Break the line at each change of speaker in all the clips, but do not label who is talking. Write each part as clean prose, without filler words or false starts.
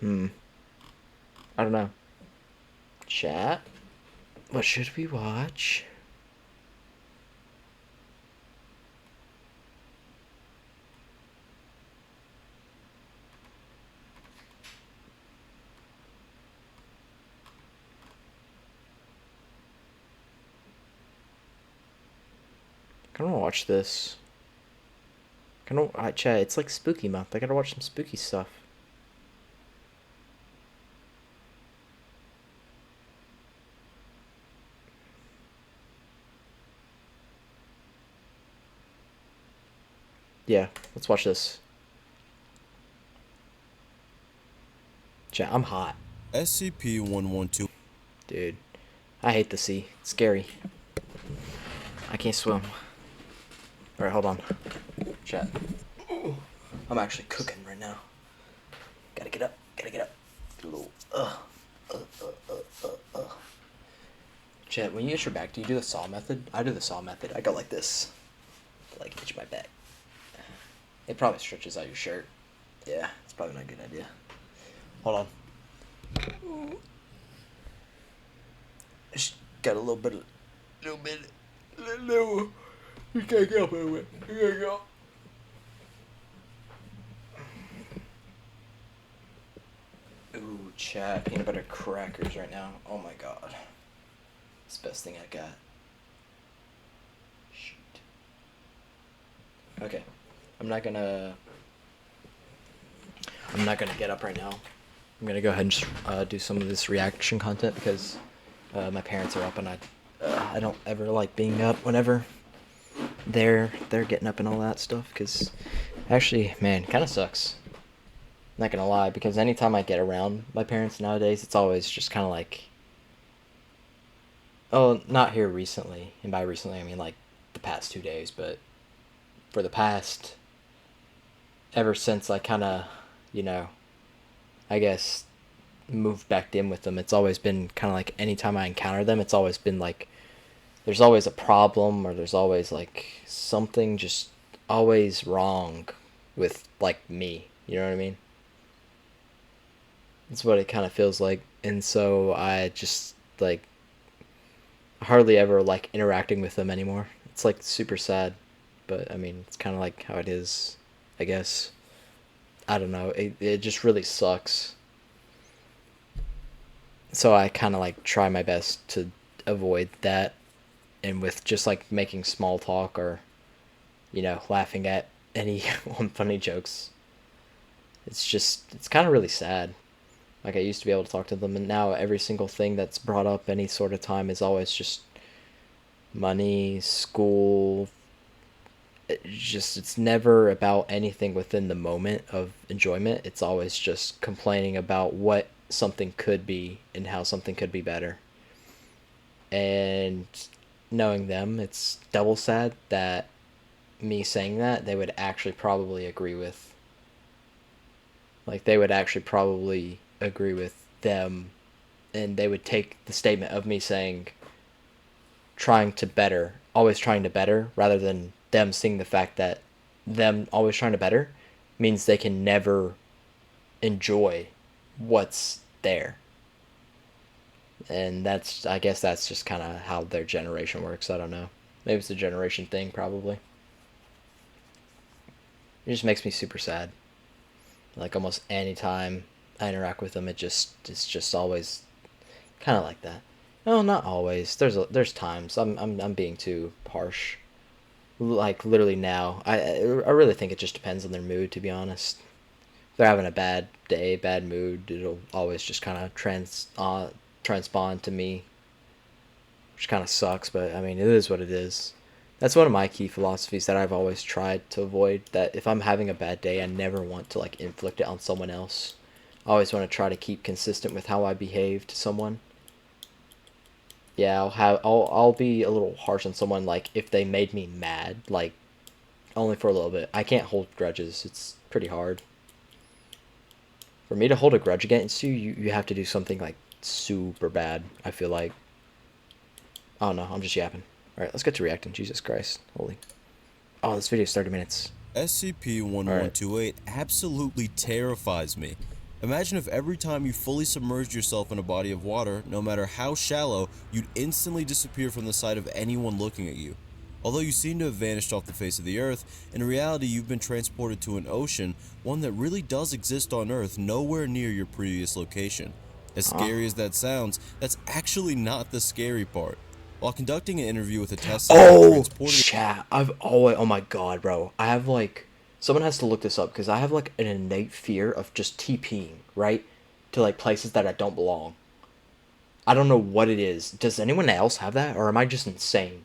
I don't know. Chat. What should we watch? I don't want to watch this. Chat, it's like spooky month. I gotta watch some spooky stuff. Yeah, let's watch this. Chat, I'm hot.
SCP-112.
Dude, I hate the sea. It's scary. I can't swim. Alright, hold on. Chat. I'm actually cooking right now. Gotta get up. Do a little, Chat, when you itch your back, do you do the saw method? I do the saw method. I go like this. To, like, itch my back. It probably stretches out your shirt. Yeah, it's probably not a good idea. Hold on. Just got a little bit. You can't go, man. You can't go. Ooh, chat, peanut butter crackers right now. Oh my god. It's the best thing I got. Shoot. Okay. I'm not gonna get up right now. I'm gonna go ahead and just do some of this reaction content because my parents are up and I don't ever like being up whenever they're getting up and all that stuff because actually, man, kind of sucks. Not gonna lie, because anytime I get around my parents nowadays, it's always just kind of like, oh, not here recently, and by recently I mean like the past 2 days, but for the past, ever since I kind of, you know, I guess moved back in with them, it's always been kind of like anytime I encounter them, it's always been like there's always a problem or there's always like something just always wrong with like me. You know what I mean? That's what it kind of feels like. And so I just like hardly ever like interacting with them anymore. It's like super sad, but I mean, it's kind of like how it is, I guess. I don't know. It just really sucks. So I kind of like try my best to avoid that and with just like making small talk or laughing at any funny jokes. It's kind of really sad. Like I used to be able to talk to them, and now every single thing that's brought up any sort of time is always just money, school. It's never about anything within the moment of enjoyment. It's always just complaining about what something could be and how something could be better. And knowing them, it's double sad that me saying that they would actually probably agree with. Like they would actually probably agree with them, and they would take the statement of me saying trying to better, always trying to better, rather than them seeing the fact that them always trying to better means they can never enjoy what's there. And I guess that's just kind of how their generation works. I don't know. Maybe it's a generation thing, probably. It just makes me super sad. Like almost any time I interact with them, it's just always kind of like that. No, not always. There's times I'm being too harsh. Like literally now, I really think it just depends on their mood. To be honest, if they're having a bad day, bad mood, it'll always just kind of transpond to me, which kind of sucks. But I mean, it is what it is. That's one of my key philosophies that I've always tried to avoid. That if I'm having a bad day, I never want to like inflict it on someone else. I always want to try to keep consistent with how I behave to someone. Yeah, I'll be a little harsh on someone like if they made me mad, like only for a little bit. I can't hold grudges. It's pretty hard. For me to hold a grudge against you, you have to do something like super bad, I feel like. Oh no, I'm just yapping. Alright, let's get to reacting. Jesus Christ. Holy. Oh, this video's 30 minutes. Alright.
SCP-1128 absolutely terrifies me. Imagine if every time you fully submerged yourself in a body of water, no matter how shallow, you'd instantly disappear from the sight of anyone looking at you. Although you seem to have vanished off the face of the earth, in reality you've been transported to an ocean, one that really does exist on Earth nowhere near your previous location. As
Huh?
scary as that sounds, that's actually not the scary part. While conducting an interview with a test subject
Oh,
transported...
chat. I've always. Oh my god, bro. I have like. Someone has to look this up because I have like an innate fear of just TPing, right? To like places that I don't belong. I don't know what it is. Does anyone else have that? Or am I just insane?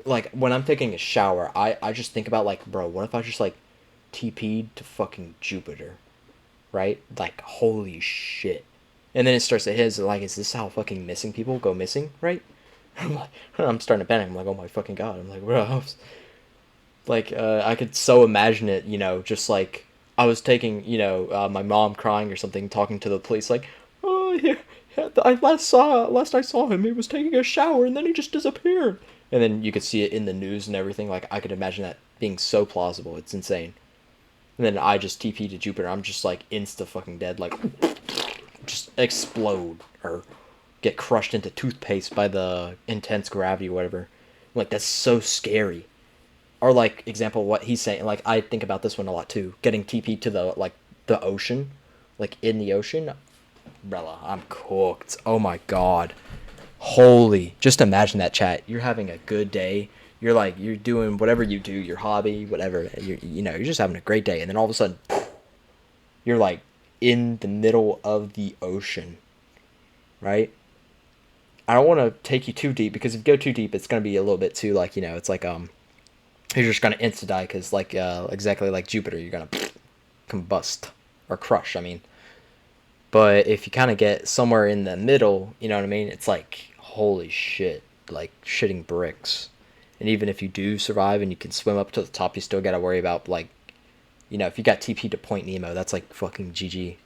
Like, when I'm taking a shower, I just think about, like, bro, what if I just, like, TP'd to fucking Jupiter? Right? Like, holy shit. And then it starts to hit, like, is this how fucking missing people go missing, right? I'm starting to panic. I'm like, oh my fucking god. I'm like, bro, like, I could so imagine it, just like I was taking, my mom crying or something, talking to the police, like, oh yeah, yeah, last I saw him, he was taking a shower and then he just disappeared. And then you could see it in the news and everything. Like, I could imagine that being so plausible. It's insane. And then I just TP to Jupiter. I'm just like insta fucking dead, like just explode or get crushed into toothpaste by the intense gravity or whatever. Like, that's so scary. Or like example what he's saying, like I think about this one a lot too, getting TP to the ocean, like in the ocean. Brella, I'm cooked. Oh my god. Holy, just imagine that, chat. You're having a good day, you're like, you're doing whatever you do, your hobby, whatever, you're just having a great day, and then all of a sudden you're like in the middle of the ocean, right? I don't want to take you too deep because if you go too deep it's going to be a little bit too, like, it's like you're just gonna insta die because, like, exactly like Jupiter, you're gonna combust or crush. I mean, but if you kind of get somewhere in the middle, you know what I mean? It's like, holy shit, like shitting bricks. And even if you do survive and you can swim up to the top, you still gotta worry about, like, if you got TP to Point Nemo, that's like fucking GG.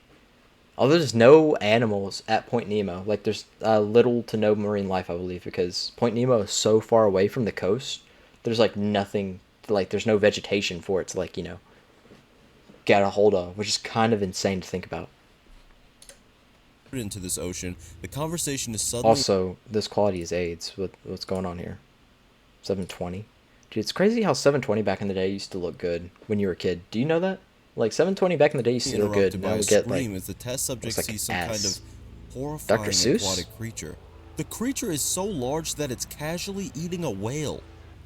Although there's no animals at Point Nemo, like there's little to no marine life, I believe, because Point Nemo is so far away from the coast. There's like nothing, like there's no vegetation for it to, like, get a hold of, which is kind of insane to think about.
into this ocean, the conversation is suddenly...
Also, this quality is AIDS. What's going on here? 720, dude. It's crazy how 720 back in the day used to look good when you were a kid. Do you know that? Like 720 back in the day used to look good.
interrupted by
Now
a
we get like,
scream as the test subject
looks like
sees some kind of
ass. Dr.
horrifying
Seuss?
aquatic creature. The creature is so large that it's casually eating a whale.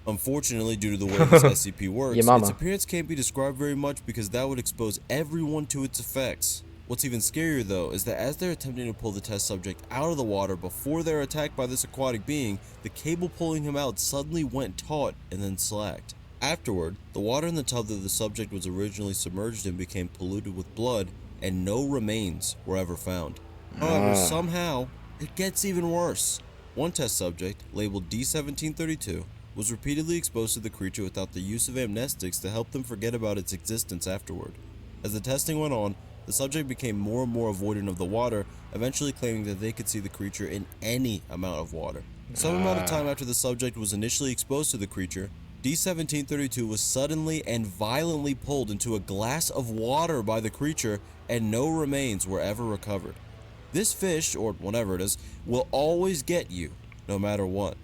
Unfortunately, due to the way this SCP
Your
works, its
mama.
appearance can't be described very much because that would expose everyone to its effects. What's even scarier though is that as they're attempting to pull the test subject out of the water before they're attacked by this aquatic being, the cable pulling him out suddenly went taut and then slacked. Afterward, the water in the tub that the subject was originally submerged in became polluted with blood, and no remains were ever found. However,
Ah.
somehow, it gets even worse. One test subject, labeled D1732, was repeatedly exposed to the creature without the use of amnestics to help them forget about its existence afterward. As the testing went on, the subject became more and more avoidant of the water, eventually claiming that they could see the creature in any amount of water. Some amount of time after the subject was initially exposed to the creature, D1732 was suddenly and violently pulled into a glass of water by the creature, and no remains were ever recovered. This fish, or whatever it is, will always get you, no matter what.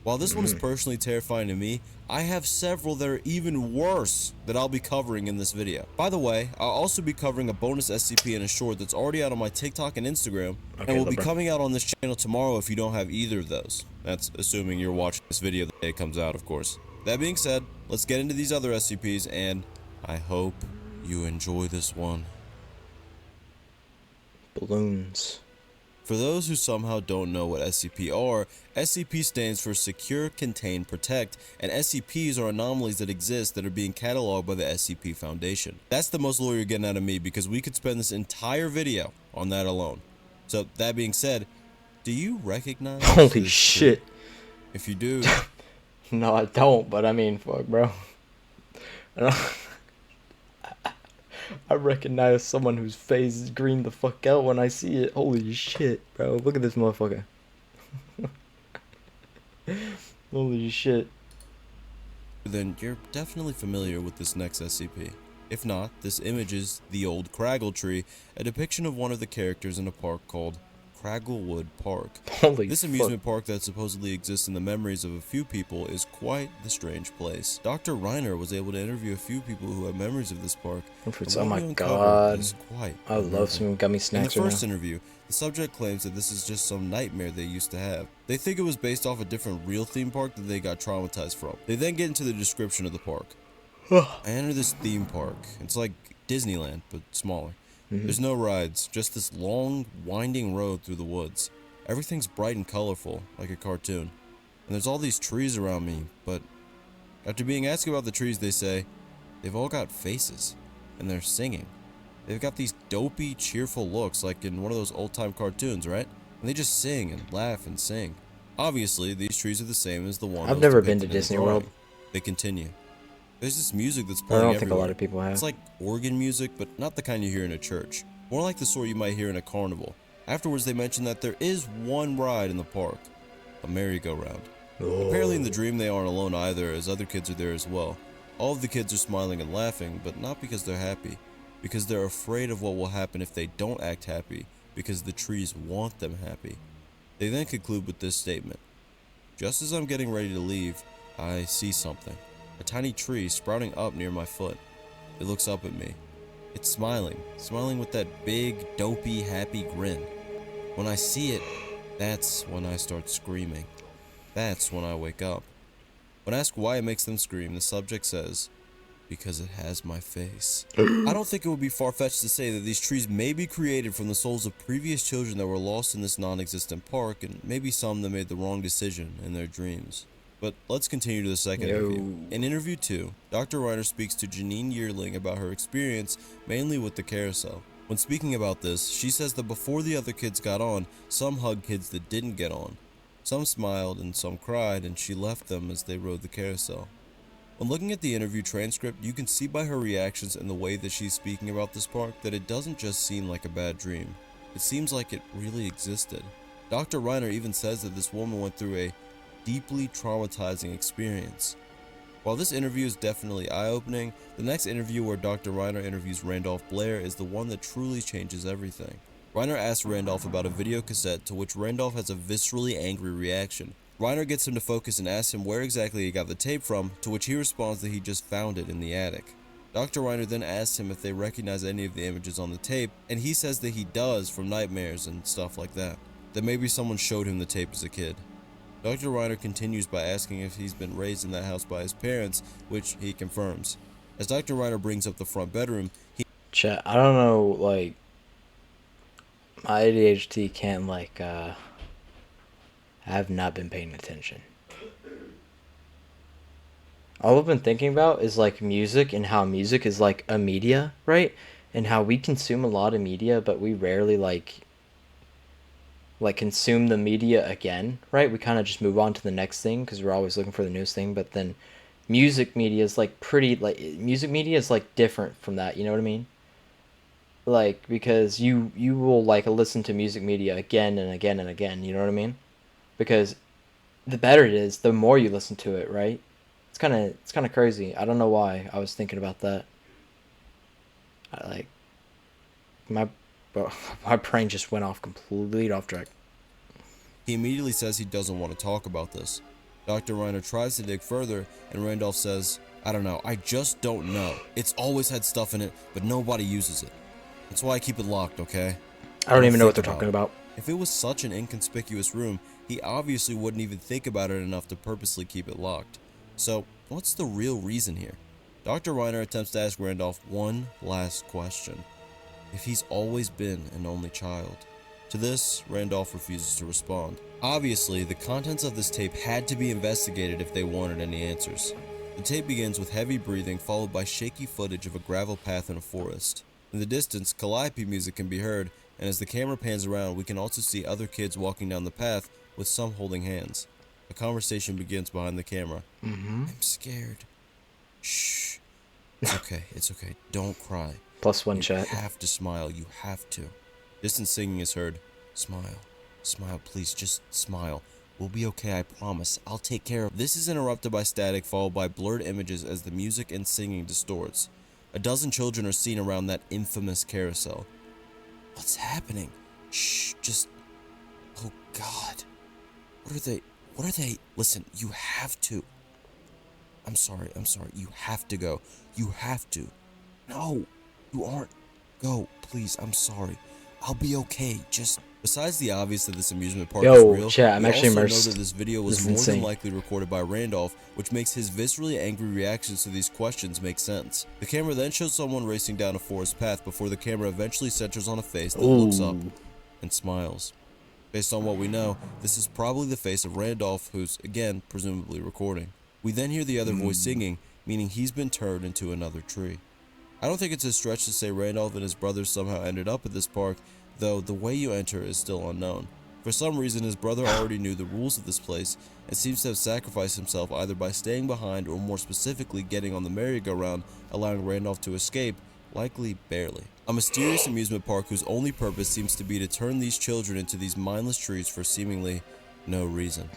While this one is personally terrifying to me, I have several that are even worse that I'll be covering in this video. By the way, I'll also be covering a bonus SCP and a short that's already out on my TikTok and Instagram, and will be coming out on this channel tomorrow if you don't have either of those. That's assuming you're watching this video the day it comes out, of course. That being said, let's get into these other SCPs, and I hope you enjoy this one.
Balloons.
For those who somehow don't know what SCP are, SCP stands for Secure, Contain, Protect, and SCPs are anomalies that exist that are being cataloged by the SCP Foundation. That's the most lore you're getting out of me because we could spend this entire video on that alone. So, that being said, do you recognize
Holy
this
shit.
tree? If you do...
No, I don't, but I mean, fuck, bro. I don't. I recognize someone whose face is green the fuck out when I see it. Holy shit, bro. Look at this motherfucker. Holy shit.
then you're definitely familiar with this next SCP. If not, this image is the old Craggle tree, a depiction of one of the characters in a park called Cragglewood Park.
Holy
This
fuck.
amusement park that supposedly exists in the memories of a few people is quite the strange place. Dr. Reiner was able to interview a few people who have memories of this park, and
Oh
what
my
we uncovered
god.
is quite
I love
unnerving.
some gummy
In the
snacks right
first
now.
interview, the subject claims that this is just some nightmare they used to have. They think it was based off a different real theme park that they got traumatized from. They then get into the description of the park. I enter this theme park. It's like Disneyland, but smaller. There's no rides, just this long, winding road through the woods. Everything's bright and colorful, like a cartoon. And there's all these trees around me, but after being asked about the trees, they say they've all got faces, and they're singing. They've got these dopey, cheerful looks like in one of those old-time cartoons, right? And they just sing and laugh and sing. Obviously, these trees are the same as the one
I've
that was
never been to
depicted in the
Disney
drawing.
World.
They continue. There's this music that's
I
playing
don't think a
everywhere.
lot of people have.
It's like organ music, but not the kind you hear in a church. More like the sort you might hear in a carnival. Afterwards, they mention that there is one ride in the park, a merry-go-round. Apparently in the dream they aren't alone either, as other kids are there as well. All of the kids are smiling and laughing, but not because they're happy, because they're afraid of what will happen if they don't act happy, because the trees want them happy. They then conclude with this statement. Just as I'm getting ready to leave, I see something. A tiny tree sprouting up near my foot. It looks up at me. It's smiling with that big, dopey, happy grin. When I see it, that's when I start screaming. That's when I wake up. When asked why it makes them scream, the subject says, because it has my face. I don't think it would be far-fetched to say that these trees may be created from the souls of previous children that were lost in this non-existent park, and maybe some that made the wrong decision in their dreams. But let's continue to the second interview. In interview 2, Dr. Reiner speaks to Janine Yearling about her experience, mainly with the carousel. When speaking about this, she says that before the other kids got on, some hugged kids that didn't get on. Some smiled and some cried, and she left them as they rode the carousel. When looking at the interview transcript, you can see by her reactions and the way that she's speaking about this park that it doesn't just seem like a bad dream. It seems like it really existed. Dr. Reiner even says that this woman went through a deeply traumatizing experience. While this interview is definitely eye-opening, the next interview where Dr. Reiner interviews Randolph Blair is the one that truly changes everything. Reiner asks Randolph about a video cassette, to which Randolph has a viscerally angry reaction. Reiner gets him to focus and asks him where exactly he got the tape from, to which he responds that he just found it in the attic. Dr. Reiner then asks him if they recognize any of the images on the tape, and he says that he does from nightmares and stuff like that. That maybe someone showed him the tape as a kid. Dr. Reiner continues by asking if he's been raised in that house by his parents, which he confirms. As Dr. Reiner brings up the front bedroom,
Chat, I don't know, like, my ADHD can't, like, I have not been paying attention. All I've been thinking about is, like, music and how music is, like, a media, right? And how we consume a lot of media, but we rarely, like consume the media again, right? We kind of just move on to the next thing because we're always looking for the newest thing. But then music media is like music media is like different from that. You know what I mean? Like, because you will like listen to music media again and again and again. You know what I mean? Because the better it is, the more you listen to it, right? It's kind of crazy. I don't know why I was thinking about that. I like my my brain just went off completely off track.
he immediately says he doesn't want to talk about this. Dr. Reiner tries to dig further, and Randolph says, I don't know, I just don't know. It's always had stuff in it, but nobody uses it. That's why I keep it locked, okay?
I don't even know what
think
they're talking
it.
about.
If it was such an inconspicuous room, he obviously wouldn't even think about it enough to purposely keep it locked. So, what's the real reason here? Dr. Reiner attempts to ask Randolph one last question. If he's always been an only child. To this, Randolph refuses to respond. Obviously, the contents of this tape had to be investigated if they wanted any answers. The tape begins with heavy breathing followed by shaky footage of a gravel path in a forest. In the distance, calliope music can be heard, and as the camera pans around, we can also see other kids walking down the path, with some holding hands. A conversation begins behind the camera. I'm scared. Shh. It's okay. Don't cry.
+1
You
chat.
have to smile. You have to. Distant singing is heard. Smile. Smile, please. Just smile. We'll be okay, I promise. I'll take care of. This is interrupted by static followed by blurred images as the music and singing distorts. A dozen children are seen around that infamous carousel. What's happening? Shh, just... Oh God. What are they? Listen, you have to. I'm sorry. You have to go. You have to. No, you aren't. Go, please, I'm sorry. I'll be okay, just... Besides the obvious that this amusement park is
Yo,
real,
chat, I'm
we
actually
also know
immersed.
that this video was
This is
more than
insane.
likely recorded by Randolph, which makes his viscerally angry reactions to these questions make sense. The camera then shows someone racing down a forest path before the camera eventually centers on a face that looks up
Ooh.
and smiles. Based on what we know, this is probably the face of Randolph, who's, again, presumably recording. We then hear the other voice singing, meaning he's been turned into another tree. I don't think it's a stretch to say Randolph and his brothers somehow ended up at this park, though the way you enter is still unknown. For some reason, his brother already knew the rules of this place and seems to have sacrificed himself either by staying behind or more specifically getting on the merry-go-round, allowing Randolph to escape, likely barely. A mysterious amusement park whose only purpose seems to be to turn these children into these mindless trees for seemingly no reason.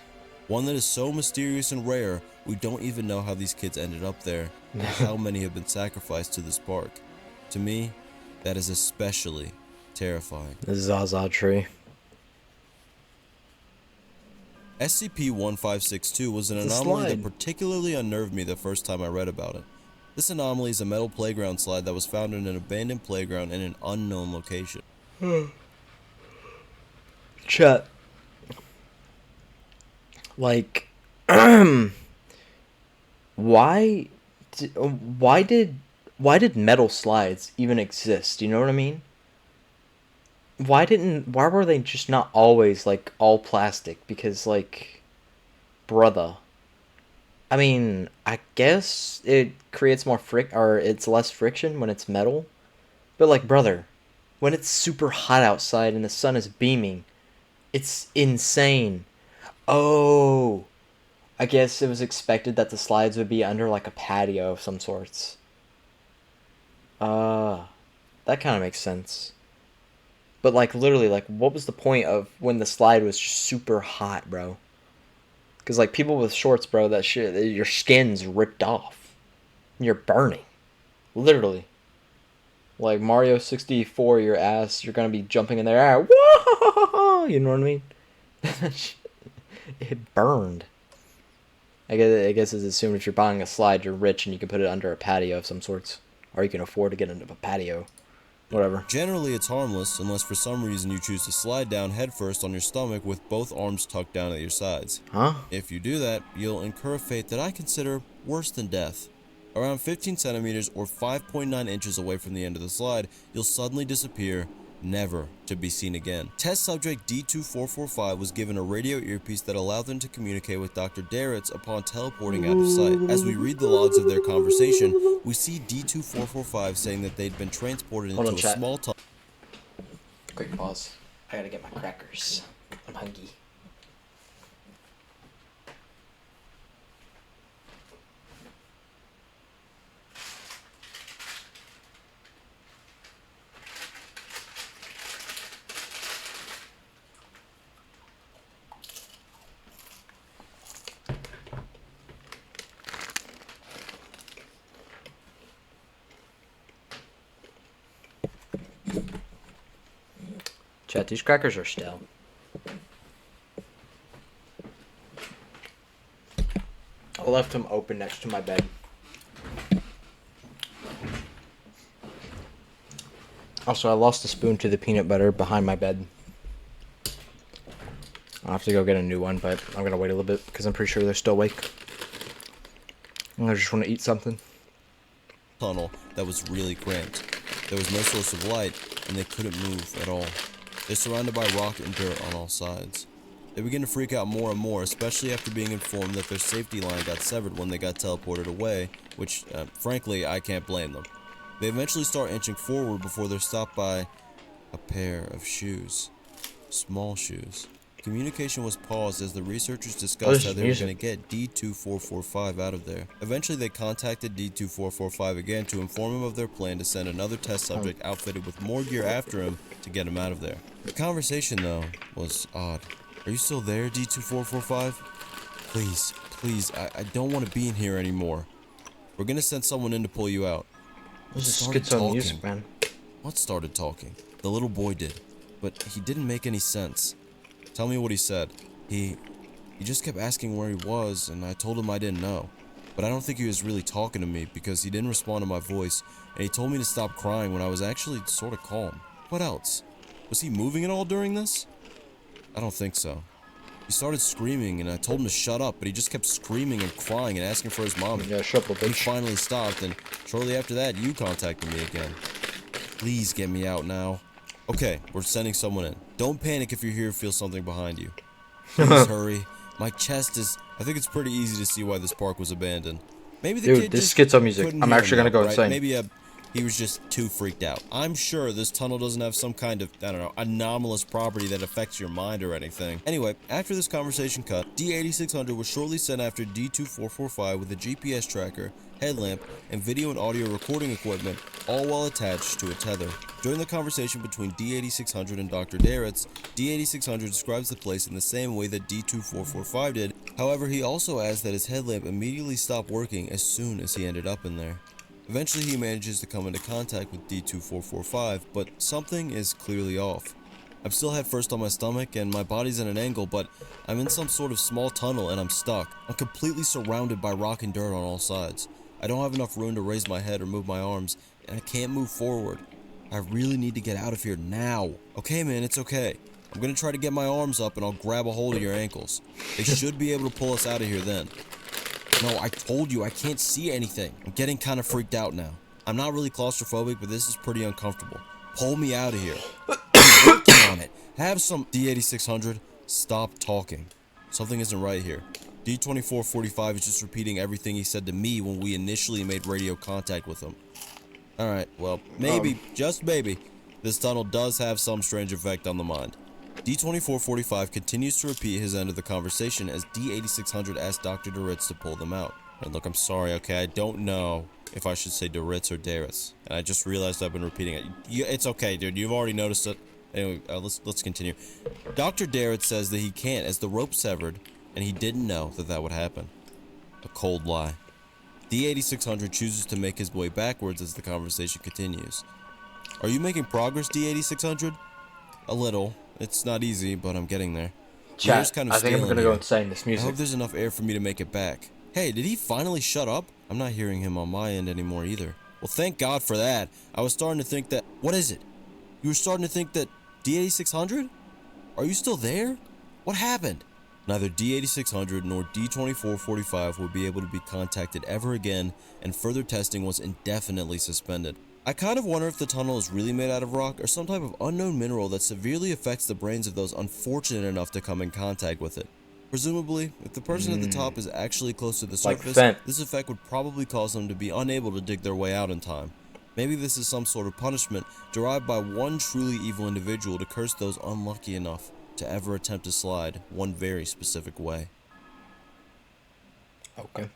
One that is so mysterious and rare, we don't even know how these kids ended up there, and how many have been sacrificed to this park. To me, that is especially terrifying.
The Zaza tree.
SCP-1562 was an
It's a
anomaly that
slide.
particularly unnerved me the first time I read about it. This anomaly is a metal playground slide that was found in an abandoned playground in an unknown location.
Chat. Like, why did metal slides even exist? You know what I mean? Why were they just not always like all plastic? Because like, brother. I mean, I guess it creates more it's less friction when it's metal. But like, brother, when it's super hot outside and the sun is beaming, it's insane. Oh, I guess it was expected that the slides would be under like a patio of some sorts. That kind of makes sense. But like literally, like what was the point of when the slide was just super hot, bro? Because like people with shorts, bro, that shit, your skin's ripped off. You're burning, literally. Like Mario 64, your ass, you're gonna be jumping in there. Whoa! You know what I mean? It burned. I guess it's assumed if you're buying a slide, you're rich and you can put it under a patio of some sorts. Or you can afford to get into a patio. Whatever.
Generally, it's harmless unless for some reason you choose to slide down headfirst on your stomach with both arms tucked down at your sides.
Huh?
If you do that, you'll incur a fate that I consider worse than death. Around 15 centimeters or 5.9 inches away from the end of the slide, you'll suddenly disappear, never to be seen again. Test subject D2445 was given a radio earpiece that allowed them to communicate with Dr. Darretts upon teleporting out of sight. As we read the logs of their conversation, we see D2445 saying that they'd been transported
Hold
into
on,
a
chat.
small tunnel.
Quick pause. I gotta get my crackers. I'm hungry. Chat, these crackers are stale. I left them open next to my bed. Also, I lost a spoon to the peanut butter behind my bed. I'll have to go get a new one, but I'm gonna wait a little bit because I'm pretty sure they're still awake. And I just want to eat something.
Tunnel that was really cramped. There was no source of light, and they couldn't move at all. They're surrounded by rock and dirt on all sides. They begin to freak out more and more, especially after being informed that their safety line got severed when they got teleported away, which, frankly, I can't blame them. They eventually start inching forward before they're stopped by a pair of shoes. Small shoes. Communication was paused as the researchers discussed how they were going to get D2445 out of there. Eventually, they contacted D2445 again to inform him of their plan to send another test subject outfitted with more gear after him to get him out of there. The conversation, though, was odd. Are you still there, D2445? Please, I don't want to be in here anymore. We're going to send someone in to pull you out.
This is
started
schizo
talking?
music, man.
What started talking? The little boy did, but he didn't make any sense. Tell me what he said. He just kept asking where he was, and I told him I didn't know. But I don't think he was really talking to me because he didn't respond to my voice, and he told me to stop crying when I was actually sort of calm. What else? Was he moving at all during this? I don't think so. He started screaming, and I told him to shut up, but he just kept screaming and crying and asking for his mommy.
Yeah, shut up,
He
bitch.
finally stopped, and shortly after that, you contacted me again. Please get me out now. Okay, we're sending someone in. Don't panic if you hear or feel something behind you. Please hurry. My chest is... I think it's pretty easy to see why this park was abandoned. Maybe the
Dude,
kid
this
just
schizo music.
couldn't
I'm
hear
actually
him
gonna go
out, right?
insane.
Maybe he was just too freaked out. I'm sure this tunnel doesn't have some kind of, I don't know, anomalous property that affects your mind or anything. Anyway, after this conversation cut, D8600 was shortly sent after D2445 with a GPS tracker, headlamp, and video and audio recording equipment, all while attached to a tether. During the conversation between D8600 and Dr. Daretz, D8600 describes the place in the same way that D2445 did. However, he also adds that his headlamp immediately stopped working as soon as he ended up in there. Eventually, he manages to come into contact with D2445, but something is clearly off. I'm still head first on my stomach and my body's at an angle, but I'm in some sort of small tunnel and I'm stuck. I'm completely surrounded by rock and dirt on all sides. I don't have enough room to raise my head or move my arms, and I can't move forward. I really need to get out of here now. Okay, man, it's okay. I'm gonna try to get my arms up and I'll grab a hold of your ankles. They should be able to pull us out of here then. No, I told you I can't see anything. I'm getting kind of freaked out now. I'm not really claustrophobic, but this is pretty uncomfortable. Pull me out of here. I'm working on it. Have some... D8600, stop talking. Something isn't right here. D2445 is just repeating everything he said to me when we initially made radio contact with him. Alright, well, maybe, just maybe, this tunnel does have some strange effect on the mind. D2445 continues to repeat his end of the conversation as D8600 asks Dr. Daretz to pull them out. And look, I'm sorry, okay, I don't know if I should say Daretz or Daretz. And I just realized I've been repeating it. It's okay, dude, you've already noticed it. Anyway, let's continue. Dr. Daretz says that he can't as the rope severed, and he didn't know that that would happen. A cold lie. D8600 chooses to make his way backwards as the conversation continues. Are you making progress, D8600? A little. It's not easy, but I'm getting there. The air's
Chat,
kind of
I think I'm
stale in
gonna go
here.
insane. This
I
music.
hope there's enough air for me to make it back. Hey, did he finally shut up? I'm not hearing him on my end anymore either. Well, thank God for that. I was starting to think that... What is it? You were starting to think that... D8600? Are you still there? What happened? Neither D8600 nor D2445 would be able to be contacted ever again, and further testing was indefinitely suspended. I kind of wonder if the tunnel is really made out of rock or some type of unknown mineral that severely affects the brains of those unfortunate enough to come in contact with it. Presumably, if the person at the top is actually close to the
Like
surface,
Fent.
this effect would probably cause them to be unable to dig their way out in time. Maybe this is some sort of punishment derived by one truly evil individual to curse those unlucky enough to ever attempt to slide one very specific way.
Okay.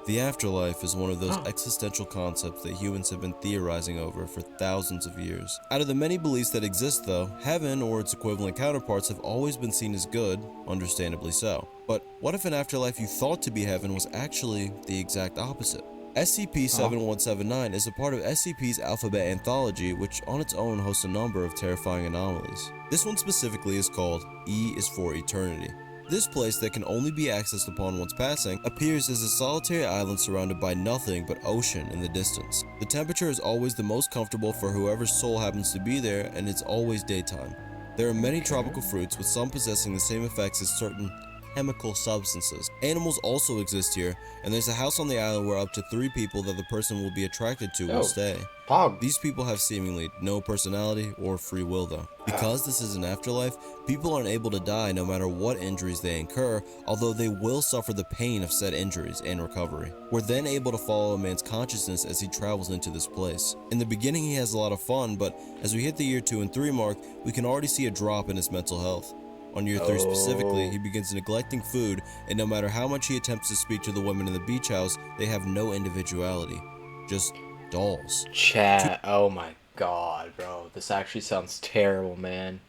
The afterlife is one of those existential concepts that humans have been theorizing over for thousands of years. Out of the many beliefs that exist though, heaven or its equivalent counterparts have always been seen as good, understandably so. But what if an afterlife you thought to be heaven was actually the exact opposite? SCP-7179 is a part of SCP's Alphabet Anthology, which on its own hosts a number of terrifying anomalies. This one specifically is called E is for Eternity. This place that can only be accessed upon one's passing appears as a solitary island surrounded by nothing but ocean in the distance. The temperature is always the most comfortable for whoever's soul happens to be there, and it's always daytime. There are many tropical fruits, with some possessing the same effects as certain chemical substances. Animals also exist here, and there's a house on the island where up to 3 people that the person will be attracted to will stay.
Pog.
These people have seemingly no personality or free will though. Because this is an afterlife, people aren't able to die no matter what injuries they incur, although they will suffer the pain of said injuries and recovery. We're then able to follow a man's consciousness as he travels into this place. In the beginning he has a lot of fun, but as we hit the year 2 and 3 mark, we can already see a drop in his mental health. On year 3 specifically, he begins neglecting food, and no matter how much he attempts to speak to the women in the beach house, they have no individuality. Just dolls.
Chat. Oh my god, bro. This actually sounds terrible, man.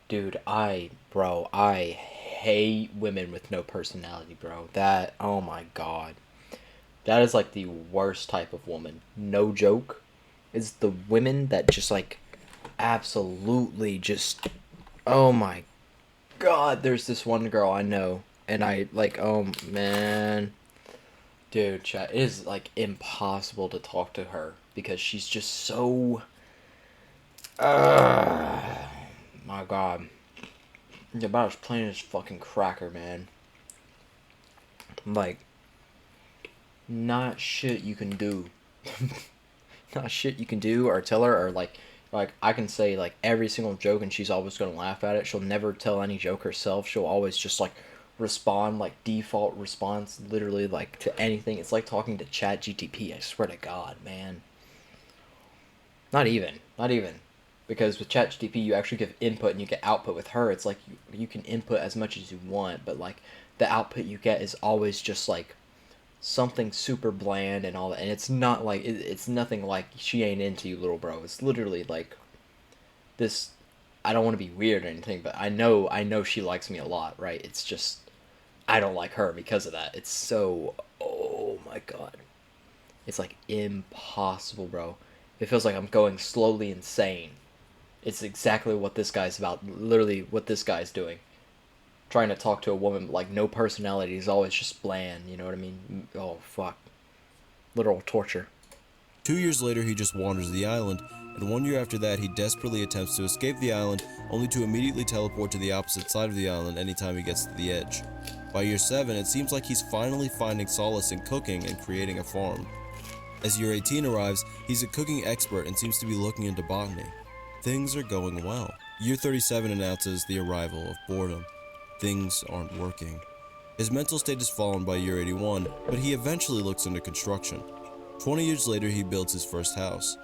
Dude, I hate women with no personality, bro. That, oh my god. That is like the worst type of woman. No joke. It's the women that just like absolutely just, oh my god, there's this one girl I know and I like, oh man. Dude, chat, it is like impossible to talk to her because she's just so my god. You're about as plain as fucking cracker, man. Like, not shit you can do. Not shit you can do or tell her, or like I can say like every single joke and she's always gonna laugh at it. She'll never tell any joke herself. She'll always just like respond, like default response, literally like to anything. It's like talking to Chat GTP. I swear to God, man. Not even, because with Chat GTP you actually give input and you get output. With her, it's like you can input as much as you want, but like the output you get is always just like something super bland and all that, and it's not like it's nothing like she ain't into you, little bro. It's literally like this. I don't want to be weird or anything, but I know she likes me a lot, right? It's just I don't like her because of that. It's so, oh my god, it's like impossible, bro. It feels like I'm going slowly insane. It's exactly what this guy's about. Literally what this guy's doing. Trying to talk to a woman like no personality is always just bland. You know what I mean? Oh fuck, literal torture.
2 years later, he just wanders the island, and 1 year after that, he desperately attempts to escape the island, only to immediately teleport to the opposite side of the island anytime he gets to the edge. By year 7, it seems like he's finally finding solace in cooking and creating a farm. As year 18 arrives, he's a cooking expert and seems to be looking into botany. Things are going well. Year 37 announces the arrival of boredom. Things aren't working. His mental state is fallen by year 81, but he eventually looks into construction. 20 years later, he builds his first house.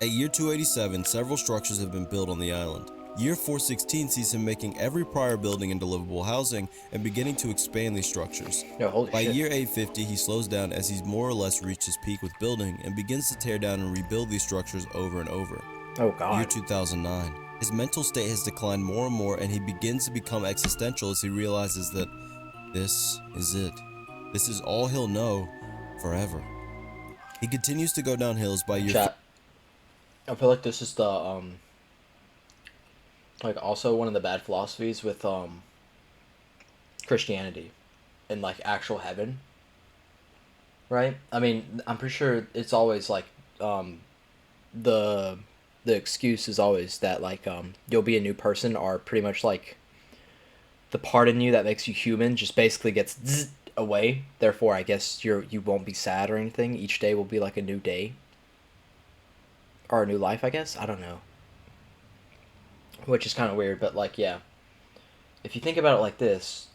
At year 287, several structures have been built on the island. Year 416 sees him making every prior building into livable housing and beginning to expand these structures.
No, holy
By
shit.
year 850, he slows down as he's more or less reached his peak with building and begins to tear down and rebuild these structures over and over.
Oh
Year
god.
2009. His mental state has declined more and more, and he begins to become existential as he realizes that this is it. This is all he'll know forever. He continues to go down hills by year
Chat. I feel like this is the like also one of the bad philosophies with Christianity and like actual heaven. Right? I mean, I'm pretty sure it's always like the the excuse is always that like you'll be a new person, or pretty much like the part in you that makes you human just basically gets away. Therefore, I guess you won't be sad or anything. Each day will be like a new day or a new life, I guess. I don't know. Which is kind of weird, but like yeah. If you think about it like this,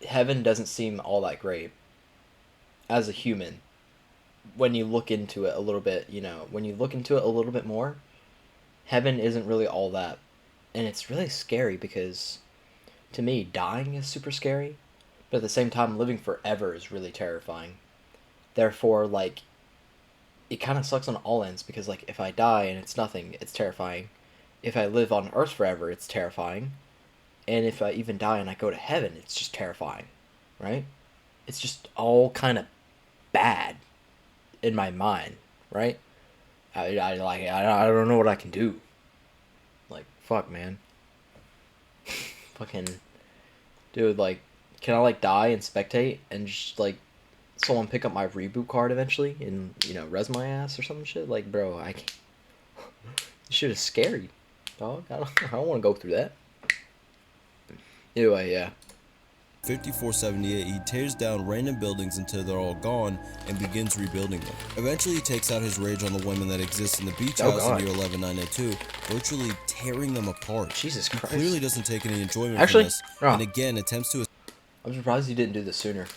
heaven doesn't seem all that great as a human when you look into it a little bit, when you look into it a little bit more, heaven isn't really all that. And it's really scary because to me, dying is super scary, but at the same time, living forever is really terrifying. Therefore, like, it kind of sucks on all ends because, like, if I die and it's nothing, it's terrifying. If I live on Earth forever, it's terrifying. And if I even die and I go to heaven, it's just terrifying, right? It's just all kind of bad in my mind, right? I don't know what I can do. Like, fuck, man. Fucking dude, like, can I like die and spectate and just like someone pick up my reboot card eventually and res my ass or some shit? Like, bro, I can't. This shit is scary, dog. I don't want to go through that. Anyway, yeah.
5478, he tears down random buildings until they're all gone and begins rebuilding them. Eventually, he takes out his rage on the women that exist in the beach house in year 11902, virtually tearing them apart.
Jesus
He
Christ.
clearly doesn't take any enjoyment
Actually,
from this,
oh.
and again attempts to
I'm surprised he didn't do this sooner.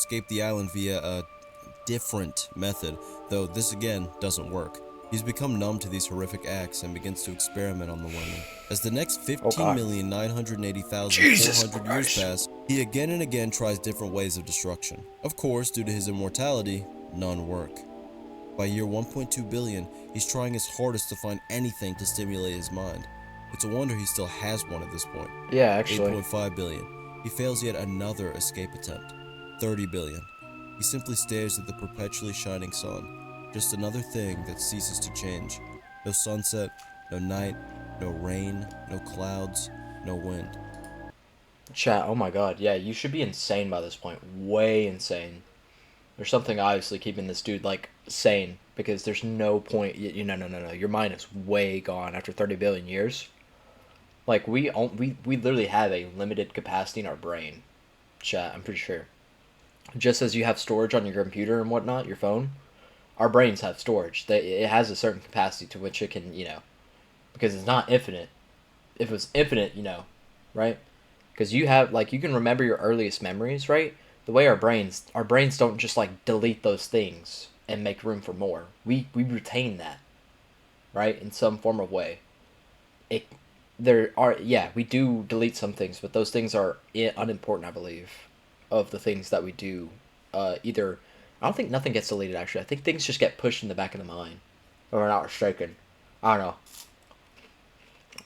escape the island via a different method, though this again doesn't work. He's become numb to these horrific acts and begins to experiment on the women. As the next 15,980,400 years pass, he again and again tries different ways of destruction. Of course, due to his immortality, none work. By year 1.2 billion, he's trying his hardest to find anything to stimulate his mind. It's a wonder he still has one at this point.
Yeah, actually.
8.5 billion. He fails yet another escape attempt. 30 billion. He simply stares at the perpetually shining sun, just another thing that ceases to change. No sunset, no night, no rain, no clouds, no wind.
Chat, oh my god, yeah, you should be insane by this point. Way insane. There's something obviously keeping this dude, like, sane. Because there's no point, no. Your mind is way gone after 30 billion years. Like, we literally have a limited capacity in our brain. Chat, I'm pretty sure. Just as you have storage on your computer and whatnot, your phone, our brains have storage. It has a certain capacity to which it can, because it's not infinite. If it was infinite, right? Because you have, like, you can remember your earliest memories, right? The way our brains don't just, like, delete those things and make room for more. We retain that, right? In some form of way. We do delete some things, but those things are unimportant, I believe, of the things that we do. Either, I don't think nothing gets deleted, actually. I think things just get pushed in the back of the mind. If I'm not mistaken. I don't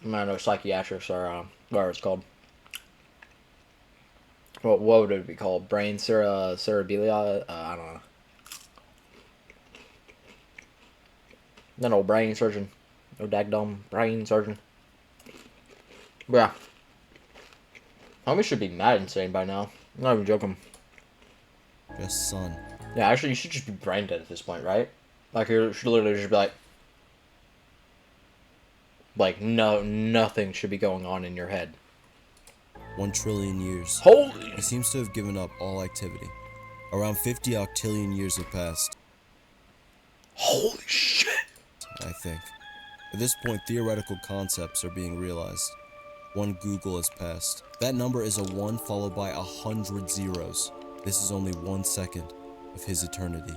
know. I know psychiatrists or whatever it's called. What would it be called? Brain cerebelia? I don't know. An old brain surgeon. No dagdom brain surgeon. But yeah. Homie should be mad insane by now. I'm not even joking.
Just sun.
Yeah, actually, you should just be brain dead at this point, right? Like, you should literally just be like, no, nothing should be going on in your head.
1 trillion years.
Holy!
He seems to have given up all activity. Around 50 octillion years have passed.
Holy shit!
I think. At this point, theoretical concepts are being realized. 1 Google has passed. That number is a 1 followed by 100 zeros. This is only 1 second of his eternity.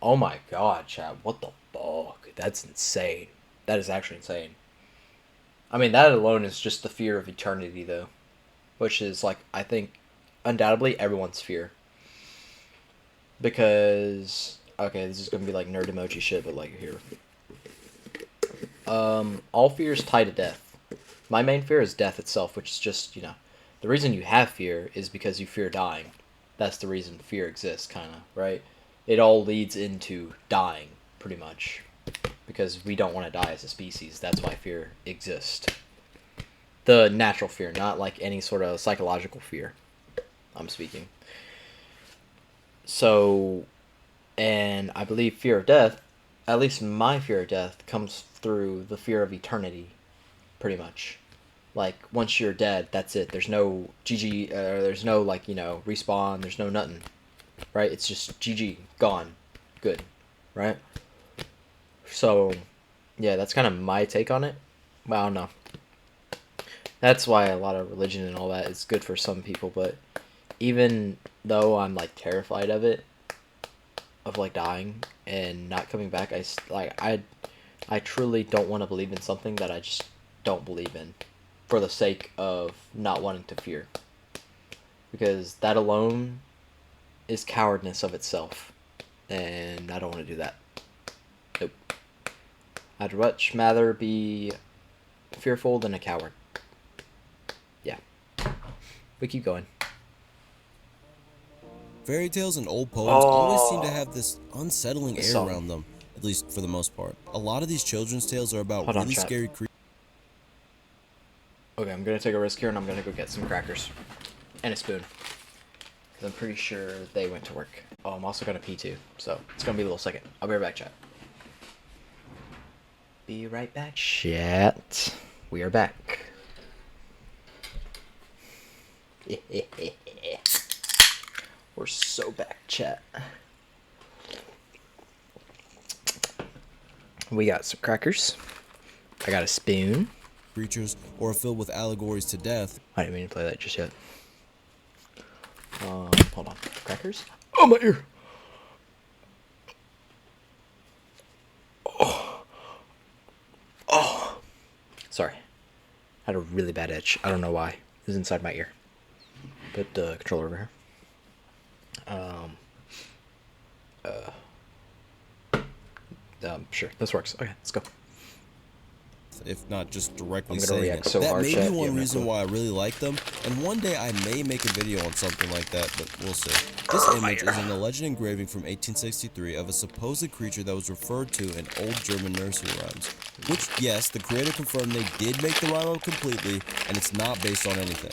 Oh my god, Chad, what the fuck? That's insane. That is actually insane. I mean, that alone is just the fear of eternity, though. Which is, like, I think, undoubtedly everyone's fear. Because, okay, this is gonna be, like, nerd emoji shit, but, like, here. All fears tie to death. My main fear is death itself, which is just, the reason you have fear is because you fear dying. That's the reason fear exists, kind of, right? It all leads into dying, pretty much. Because we don't want to die as a species. That's why fear exists. The natural fear, not like any sort of psychological fear. I'm speaking. So, and I believe fear of death, at least my fear of death, comes through the fear of eternity, pretty much. Like, once you're dead, that's it. There's no GG, there's no, like, respawn, there's no nothing. Right? It's just GG, gone, good, right? So, yeah, that's kind of my take on it. Well, I don't know. That's why a lot of religion and all that is good for some people, but even though I'm, like, terrified of it, of, like, dying and not coming back, I truly don't want to believe in something that I just don't believe in for the sake of not wanting to fear. Because that alone is cowardness of itself, and I don't want to do that. Nope. I'd much rather be fearful than a coward. Yeah. We keep going.
Fairy tales and old poems always seem to have this unsettling air
Song.
around them, at least for the most part. A lot of these children's tales are about
Hold on,
really
chat.
scary creatures.
Okay, I'm gonna take a risk here, and I'm gonna go get some crackers and a spoon. Cause I'm pretty sure they went to work. Oh, I'm also gonna pee too, so it's gonna be a little second. I'll be right back, chat. Be right back, chat. We are back. We're so back, chat. We got some crackers. I got a spoon.
Creatures or are filled with allegories to death.
I didn't mean to play that just yet. Hold on. Crackers? Oh, my ear! Oh. Sorry. I had a really bad itch. I don't know why. It was inside my ear. Put the controller over here. Sure. This works. Okay, let's go.
if not just directly
I'm gonna
saying
react
it.
so
That
hard,
may
chat.
be
You have
one
no
reason
clue.
why I really like them, and one day I may make a video on something like that, but we'll see. This image is an alleged engraving from 1863 of a supposed creature that was referred to in old German nursery rhymes. Which, yes, the creator confirmed they did make the rhyme up completely, and it's not based on anything.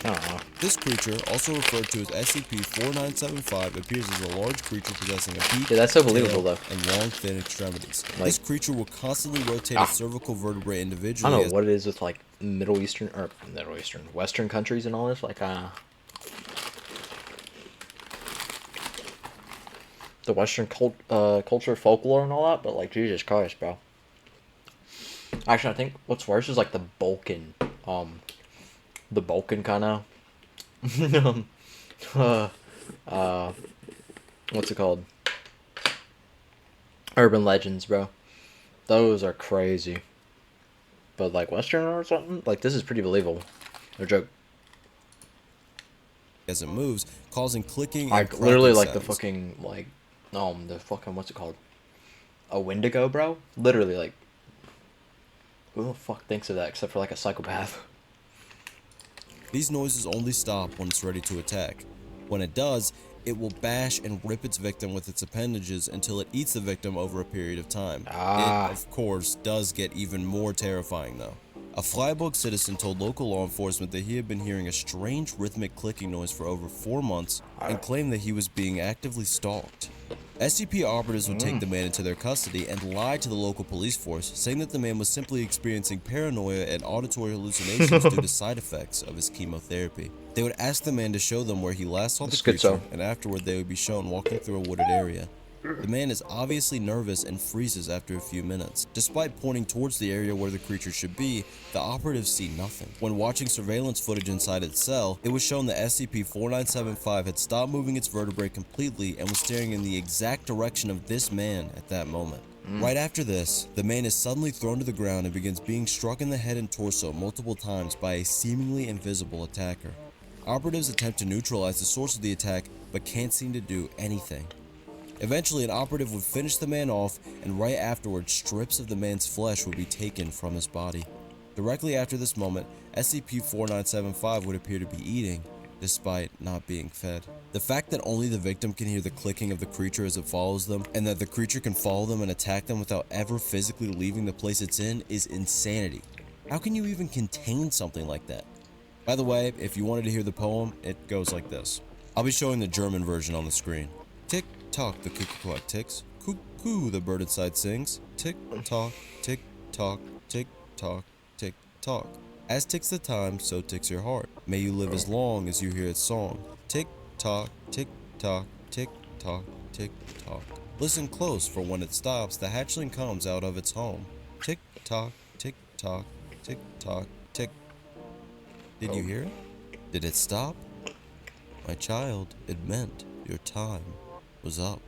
This creature, also referred to as SCP-4975, appears as a large creature possessing a beak,
Yeah, that's so believable,
tail,
though.
and long, thin extremities.
Like,
this creature will constantly rotate its cervical vertebrae
I
individually.
don't know what it is with like Western countries and all this. Like, the Western culture, folklore, and all that. But like, Jesus Christ, bro. Actually, I think what's worse is like the Balkan kind of, what's it called? Urban legends, bro. Those are crazy. But like Western or something, like this is pretty believable. No joke.
As it moves, causing clicking and
Like
cracking
literally like
sounds.
the fucking what's it called? A Wendigo, bro. Literally like, who the fuck thinks of that except for like a psychopath?
These noises only stop when it's ready to attack. When it does, it will bash and rip its victim with its appendages until it eats the victim over a period of time. It, of course, does get even more terrifying though. A Freiburg citizen told local law enforcement that he had been hearing a strange rhythmic clicking noise for over 4 months and claimed that he was being actively stalked. SCP operatives would take the man into their custody and lie to the local police force, saying that the man was simply experiencing paranoia and auditory hallucinations due to side effects of his chemotherapy. They would ask the man to show them where he last saw the creature, and afterward they would be shown walking through a wooded area. The man is obviously nervous and freezes after a few minutes. Despite pointing towards the area where the creature should be, the operatives see nothing. When watching surveillance footage inside its cell, it was shown that SCP-4975 had stopped moving its vertebrae completely and was staring in the exact direction of this man at that moment. Right after this, the man is suddenly thrown to the ground and begins being struck in the head and torso multiple times by a seemingly invisible attacker. Operatives attempt to neutralize the source of the attack, but can't seem to do anything. Eventually, an operative would finish the man off, and right afterwards, strips of the man's flesh would be taken from his body. Directly after this moment, SCP-4975 would appear to be eating, despite not being fed. The fact that only the victim can hear the clicking of the creature as it follows them, and that the creature can follow them and attack them without ever physically leaving the place it's in, is insanity. How can you even contain something like that? By the way, if you wanted to hear the poem, it goes like this. I'll be showing the German version on the screen. Tick tock, the cuckoo clock ticks. Cuckoo, the bird inside sings. Tick tock, tick tock, tick tock, tick tock. As ticks the time, so ticks your heart. May you live as long as you hear its song. Tick tock, tick tock, tick tock, tick tock. Listen close, for when it stops, the hatchling comes out of its home. Tick tock, tick tock, tick tock, tick. Did you hear it? Did it stop? My child, it meant your time was up.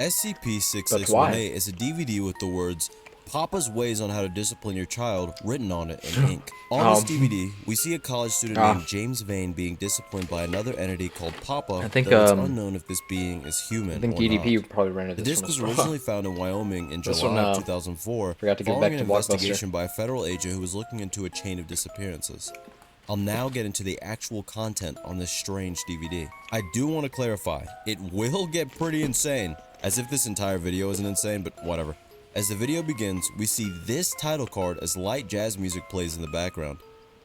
SCP-6618 is a DVD with the words Papa's Ways on How to Discipline Your Child written on it in ink. On this DVD, we see a college student named James Vane being disciplined by another entity called Papa, though it's unknown if this being is human or
DDP
not.
probably rented
The
this
disc was
one.
originally found in Wyoming in July of 2004,
Forgot to give
following
back
an
to
investigation
Blockbuster.
by a federal agent who was looking into a chain of disappearances. I'll now get into the actual content on this strange DVD. I do want to clarify, it will get pretty insane, as if this entire video isn't insane, but whatever. As the video begins, we see this title card as light jazz music plays in the background.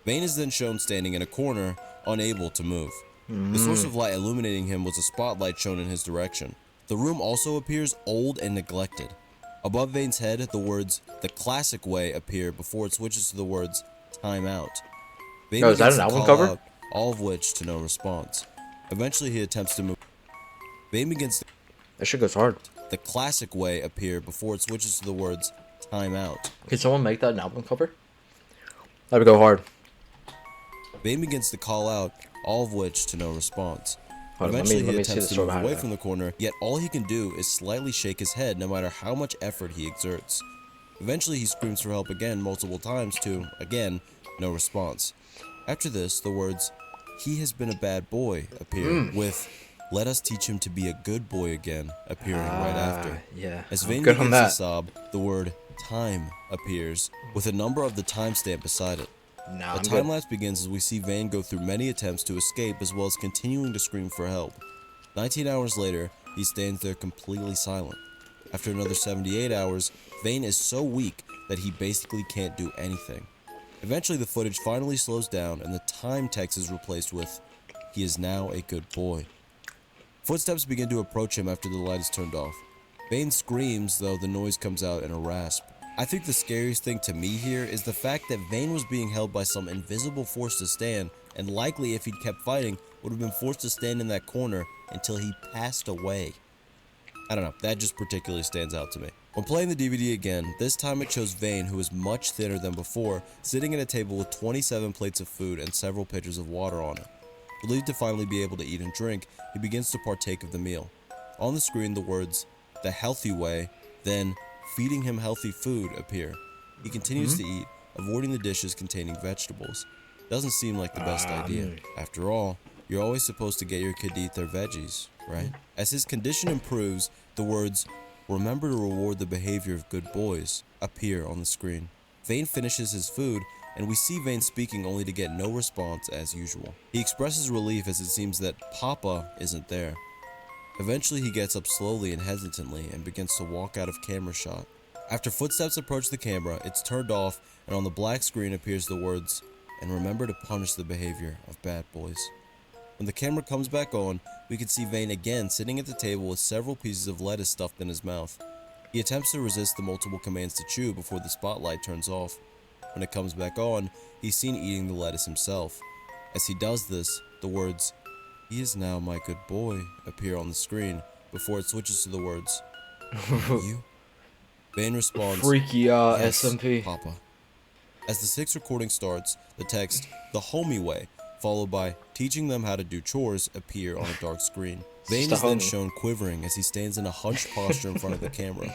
Vane is then shown standing in a corner, unable to move. The source of light illuminating him was a spotlight shown in his direction. The room also appears old and neglected. Above Vane's head, the words, "the classic way" appear before it switches to the words, "time out." Vane
Is that
begins
an
to
album
call
cover?
out, all of which to no response. Eventually he attempts to move. Vane begins to
That shit goes hard.
"the classic way" appear before it switches to the words, "time out."
Can someone make that an album cover? That'd go hard.
Vane begins to call out, all of which to no response.
Hold on,
Eventually
let
he
me see
attempts
the
to
story
move
behind
away
that.
from the corner, yet all he can do is slightly shake his head no matter how much effort he exerts. Eventually he screams for help again multiple times to, again, no response. After this, the words, "he has been a bad boy" appear with, "Let us teach him to be a good boy again," appearing right after.
Yeah.
As
I'm
Vane
good on
begins to
that.
sob, the word time appears, with a number of the timestamp beside it.
Nah,
A
I'm
time
good.
lapse begins as we see Vane go through many attempts to escape as well as continuing to scream for help. 19 hours later, he stands there completely silent. After another 78 hours, Vane is so weak that he basically can't do anything. Eventually, the footage finally slows down and the time text is replaced with, "He is now a good boy." Footsteps begin to approach him after the light is turned off. Vane screams, though the noise comes out in a rasp. I think the scariest thing to me here is the fact that Vane was being held by some invisible force to stand, and likely if he'd kept fighting, would have been forced to stand in that corner until he passed away. I don't know, that just particularly stands out to me. When playing the DVD again, this time it shows Vane, who is much thinner than before, sitting at a table with 27 plates of food and several pitchers of water on it. Relieved to finally be able to eat and drink, he begins to partake of the meal. On the screen, the words, "the healthy way," then "feeding him healthy food" appear. He continues to eat, avoiding the dishes containing vegetables. Doesn't seem like the best idea. After all, you're always supposed to get your kid to eat their veggies, right? As his condition improves, the words, "remember to reward the behavior of good boys" appear on the screen. Vane finishes his food, and we see Vane speaking only to get no response as usual. He expresses relief as it seems that Papa isn't there. Eventually he gets up slowly and hesitantly and begins to walk out of camera shot. After footsteps approach the camera, it's turned off and on the black screen appears the words, "and remember to punish the behavior of bad boys." When the camera comes back on, we can see Vane again sitting at the table with several pieces of lettuce stuffed in his mouth. He attempts to resist the multiple commands to chew before the spotlight turns off. When it comes back on, he's seen eating the lettuce himself. As he does this, the words, "He is now my good boy" appear on the screen before it switches to the words, "You?" Vane responds,
Freaky
"Yes,
SMP.
Papa." As the 6th recording starts, the text, "the homie way," followed by "teaching them how to do chores" appear on a dark screen. Vane
just a
is then
homie.
shown quivering as he stands in a hunched posture in front of the camera.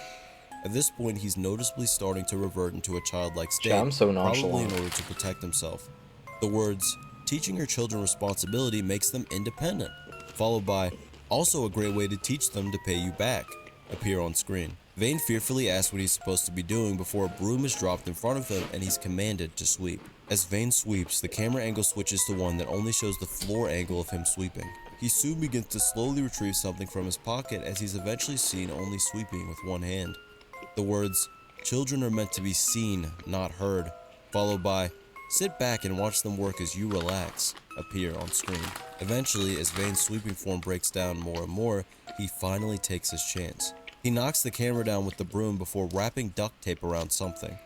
At this point, he's noticeably starting to revert into a childlike state,
I'm so
probably in
nonchalant.
order to protect himself. The words, "teaching your children responsibility makes them independent," followed by, "also a great way to teach them to pay you back," appear on screen. Vane fearfully asks what he's supposed to be doing before a broom is dropped in front of him and he's commanded to sweep. As Vane sweeps, the camera angle switches to one that only shows the floor angle of him sweeping. He soon begins to slowly retrieve something from his pocket as he's eventually seen only sweeping with one hand. The words, "children are meant to be seen, not heard," followed by, "sit back and watch them work as you relax," appear on screen. Eventually, as Vane's sweeping form breaks down more and more, he finally takes his chance. He knocks the camera down with the broom before wrapping duct tape around something.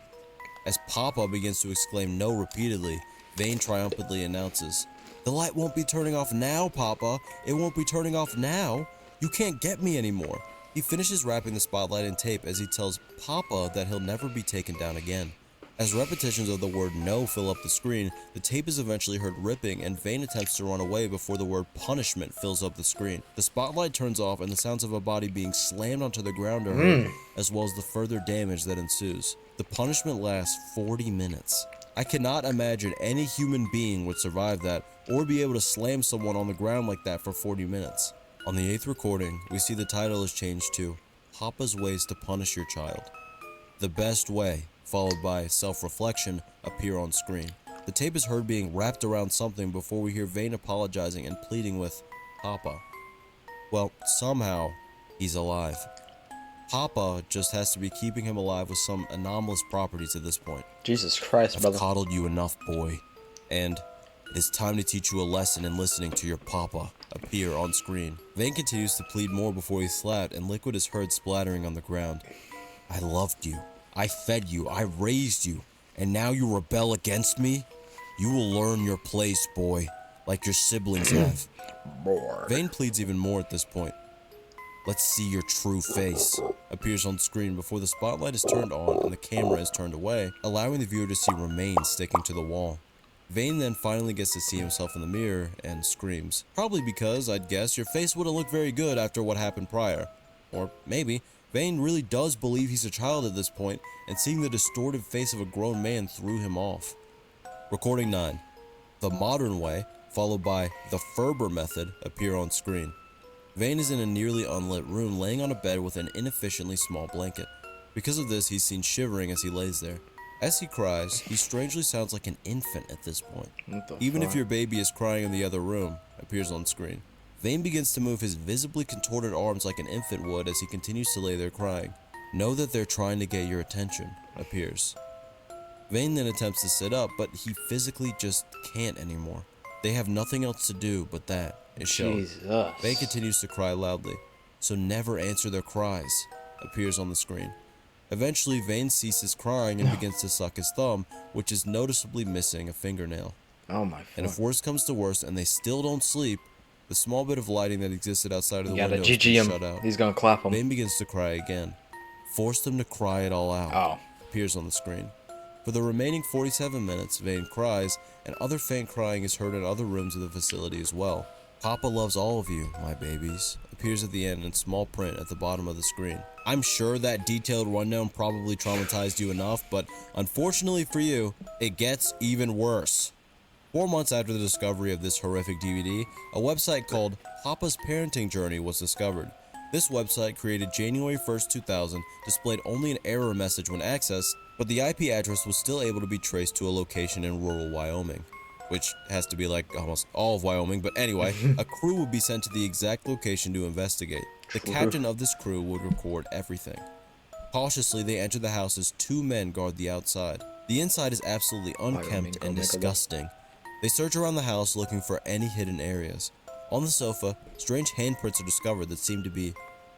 As Papa begins to exclaim no repeatedly, Vane triumphantly announces, "The light won't be turning off now, Papa. It won't be turning off now. You can't get me anymore." He finishes wrapping the spotlight in tape as he tells Papa that he'll never be taken down again. As repetitions of the word "no" fill up the screen, the tape is eventually heard ripping and Vane attempts to run away before the word "punishment" fills up the screen. The spotlight turns off and the sounds of a body being slammed onto the ground are heard, as well as the further damage that ensues. The punishment lasts 40 minutes. I cannot imagine any human being would survive that or be able to slam someone on the ground like that for 40 minutes. On the 8th recording, we see the title is changed to "Papa's Ways to Punish Your Child." "The best way," followed by "self-reflection," appear on screen. The tape is heard being wrapped around something before we hear Vane apologizing and pleading with Papa. Well, somehow, he's alive. Papa just has to be keeping him alive with some anomalous properties at this point.
Jesus Christ,
"I've
brother.
coddled you enough, boy," and "it is time to teach you a lesson in listening to your papa" appear on screen. Vane continues to plead more before he's slapped and liquid is heard splattering on the ground. "I loved you. I fed you. I raised you. And now you rebel against me? You will learn your place, boy, like your siblings have." Vane pleads even more at this point. "Let's see your true face" appears on screen before the spotlight is turned on and the camera is turned away, allowing the viewer to see remains sticking to the wall. Vane then finally gets to see himself in the mirror and screams. Probably because, I'd guess, your face wouldn't look very good after what happened prior. Or maybe Vane really does believe he's a child at this point, and seeing the distorted face of a grown man threw him off. Recording 9. "The modern way," followed by "the Ferber method," appear on screen. Vane is in a nearly unlit room laying on a bed with an inefficiently small blanket. Because of this, he's seen shivering as he lays there. As he cries, he strangely sounds like an infant at this point.
What the
Even
fuck?
if your baby is crying in the other room, appears on screen. Vane begins to move his visibly contorted arms like an infant would as he continues to lay there crying. Know that they're trying to get your attention, appears. Vane then attempts to sit up, but he physically just can't anymore. They have nothing else to do but that, is shown.
Jesus.
Vane continues to cry loudly, so never answer their cries, appears on the screen. Eventually, Vane ceases crying and begins to suck his thumb, which is noticeably missing a fingernail.
Oh my
And if
fuck.
worse comes to worse and they still don't sleep, the small bit of lighting that existed outside of the
You gotta
window is
GG
being
him.
shut out.
He's gonna clap him.
Vane begins to cry again. Force them to cry it all out,
Oh.
appears on the screen. For the remaining 47 minutes, Vane cries, and other faint crying is heard in other rooms of the facility as well. Papa loves all of you, my babies, appears at the end in small print at the bottom of the screen. I'm sure that detailed rundown probably traumatized you enough, but unfortunately for you, it gets even worse. 4 months after the discovery of this horrific DVD, a website called Papa's Parenting Journey was discovered. This website, created January 1st, 2000, displayed only an error message when accessed, but the IP address was still able to be traced to a location in rural Wyoming, which has to be like almost all of Wyoming, but anyway, a crew would be sent to the exact location to investigate. The captain of this crew would record everything. Cautiously, they enter the house as 2 men guard the outside. The inside is absolutely unkempt and disgusting. They search around the house looking for any hidden areas. On the sofa, strange handprints are discovered that seem to be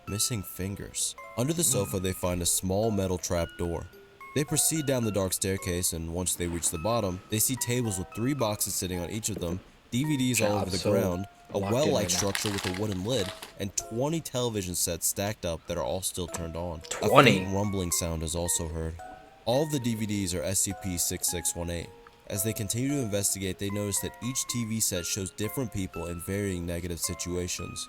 missing fingers. Under the sofa, they find a small metal trap door. They proceed down the dark staircase, and once they reach the bottom, they see tables with 3 boxes sitting on each of them, DVDs all over the ground, a well-like structure with a wooden lid, and 20 television sets stacked up that are all still turned on.
20?
A faint rumbling sound is also heard. All of the DVDs are SCP-6618. As they continue to investigate, they notice that each TV set shows different people in varying negative situations.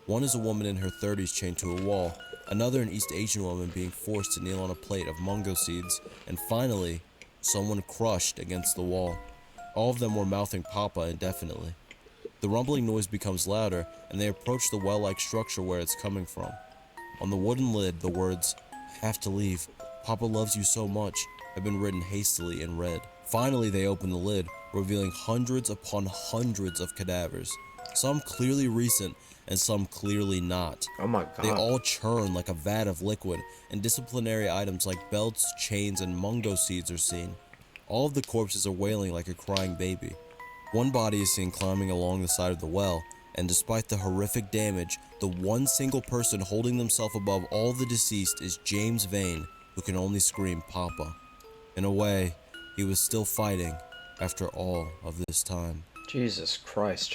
One is a woman in her 30s chained to a wall, another an East Asian woman being forced to kneel on a plate of mungo seeds, and finally, someone crushed against the wall. All of them were mouthing Papa indefinitely. The rumbling noise becomes louder, and they approach the well-like structure where it's coming from. On the wooden lid, the words, "Have to leave, Papa loves you so much," have been written hastily in red. Finally, they open the lid, revealing hundreds upon hundreds of cadavers, some clearly recent and some clearly not.
Oh my god.
They all churn like a vat of liquid, and disciplinary items like belts, chains, and mungo seeds are seen. All of the corpses are wailing like a crying baby. One body is seen climbing along the side of the well, and despite the horrific damage, the one single person holding themselves above all the deceased is James Vane, who can only scream Papa. In a way, he was still fighting after all of this time.
Jesus Christ, Chad.